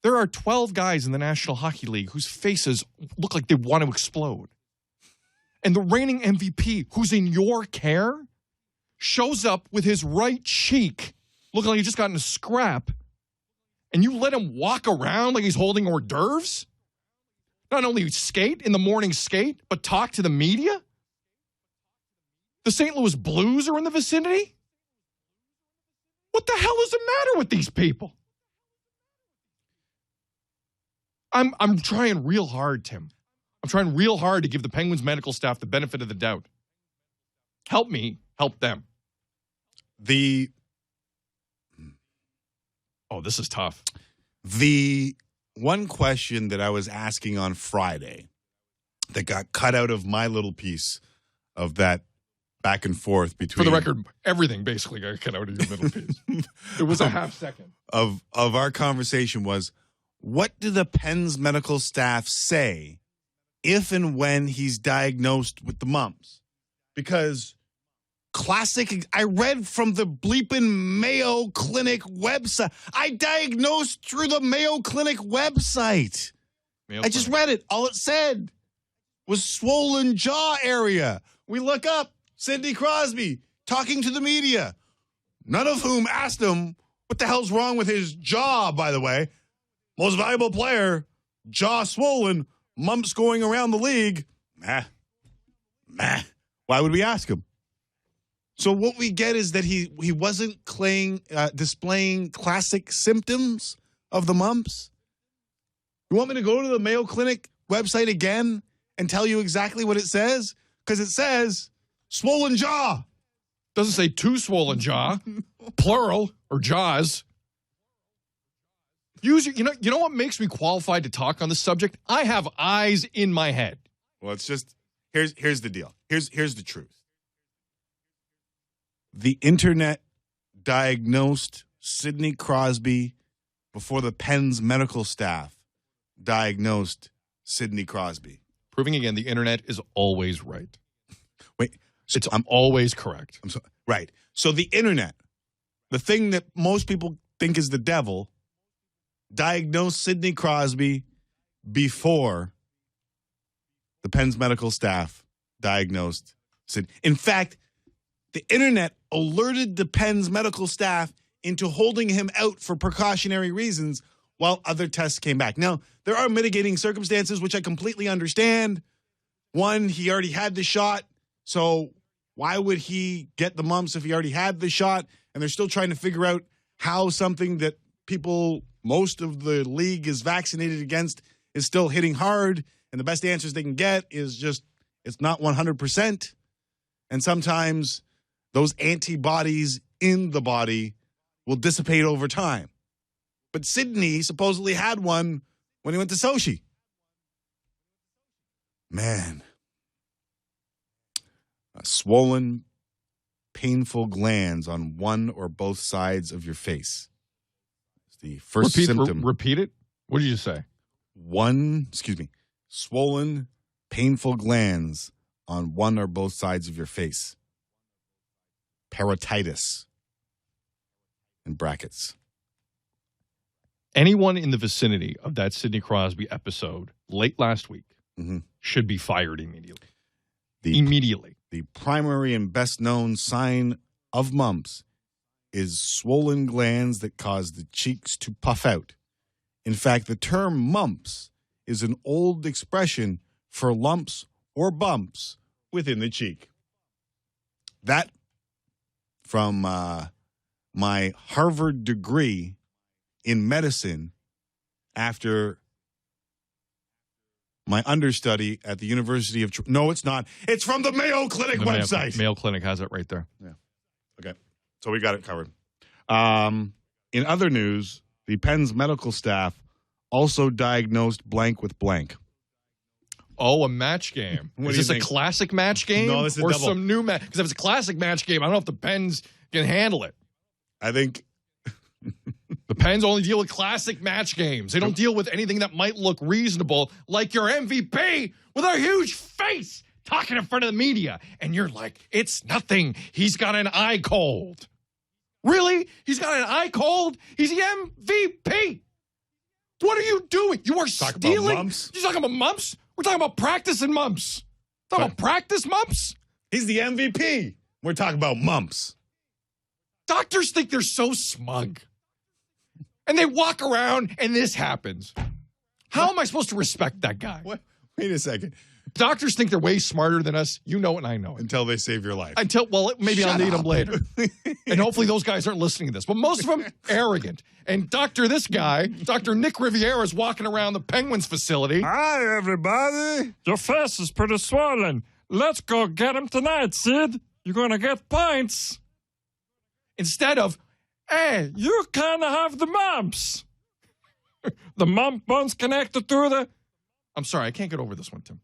There are 12 guys in the National Hockey League whose faces look like they want to explode. And the reigning MVP, who's in your care, shows up with his right cheek looking like he just got in a scrap, and you let him walk around like he's holding hors d'oeuvres? Not only skate in the morning skate, but talk to the media? The St. Louis Blues are in the vicinity? What the hell is the matter with these people? I'm trying real hard, Tim. I'm trying real hard to give the Penguins medical staff the benefit of the doubt. Help me, help them. Oh, this is tough. The one question that I was asking on Friday that got cut out of my little piece of that back and forth between... For the record, everything basically got cut out of your middle piece. It was a half second. Of our conversation was, what do the Pens medical staff say if and when he's diagnosed with the mumps? Because I read from the bleeping Mayo Clinic website. I diagnosed through the Mayo Clinic website. I just read it. All it said was swollen jaw area. We look up Sidney Crosby talking to the media, none of whom asked him what the hell's wrong with his jaw, by the way. Most valuable player, jaw swollen, mumps going around the league. Meh. Why would we ask him? So what we get is that he wasn't displaying classic symptoms of the mumps. You want me to go to the Mayo Clinic website again and tell you exactly what it says? Because it says swollen jaw. Doesn't say two swollen jaw, plural, or jaws. You know what makes me qualified to talk on this subject? I have eyes in my head. Well, it's just, here's the deal. Here's the truth. The internet diagnosed Sidney Crosby before the Pens medical staff diagnosed Sidney Crosby. Proving again, the internet is always right. Wait. I'm always correct. Right. So the internet, the thing that most people think is the devil, diagnosed Sidney Crosby before the Pens medical staff diagnosed Sidney. In fact, the internet alerted the Pens medical staff into holding him out for precautionary reasons while other tests came back. Now, there are mitigating circumstances, which I completely understand. One, he already had the shot, so why would he get the mumps if he already had the shot? And they're still trying to figure out how something that most of the league is vaccinated against is still hitting hard. And the best answers they can get is just, it's not 100%. And sometimes those antibodies in the body will dissipate over time. But Sidney supposedly had one when he went to Sochi. Man. Swollen, painful glands on one or both sides of your face. It's the first symptom. Repeat it? What did you say? Swollen, painful glands on one or both sides of your face. Parotitis. In brackets. Anyone in the vicinity of that Sidney Crosby episode late last week should be fired immediately. Immediately. The primary and best known sign of mumps is swollen glands that cause the cheeks to puff out. In fact, the term mumps is an old expression for lumps or bumps within the cheek. That, from my Harvard degree in medicine after my understudy at the University of... No, it's not. It's from the Mayo Clinic website. Mayo Clinic has it right there. Yeah. Okay. So we got it covered. In other news, the Pens medical staff also diagnosed blank with blank. Oh, a match game. Is this a classic match game? No, this is or double. Some new match? Because if it's a classic match game, I don't know if the Pens can handle it. I think... The Pens only deal with classic match games. They don't deal with anything that might look reasonable, like your MVP with a huge face talking in front of the media. And you're like, it's nothing. He's got an eye cold. Really? He's got an eye cold? He's the MVP. What are you doing? You are Talk about stealing. mumps? You're talking about mumps? We're talking about practicing mumps. Talking about practice mumps? He's the MVP. We're talking about mumps. Doctors think they're so smug. And they walk around and this happens. How am I supposed to respect that guy? What? Wait a second. Doctors think they're way smarter than us. You know it and I know it. Until they save your life. Maybe I'll Shut need them up. later. And hopefully those guys aren't listening to this. But most of them, arrogant. And Dr. Nick Riviera is walking around the Penguins facility. Hi, everybody. Your face is pretty swollen. Let's go get him tonight, Sid. You're going to get points. Instead of, Hey, you kind of have the mumps. The mump bone's connected to the... I'm sorry, I can't get over this one, Tim.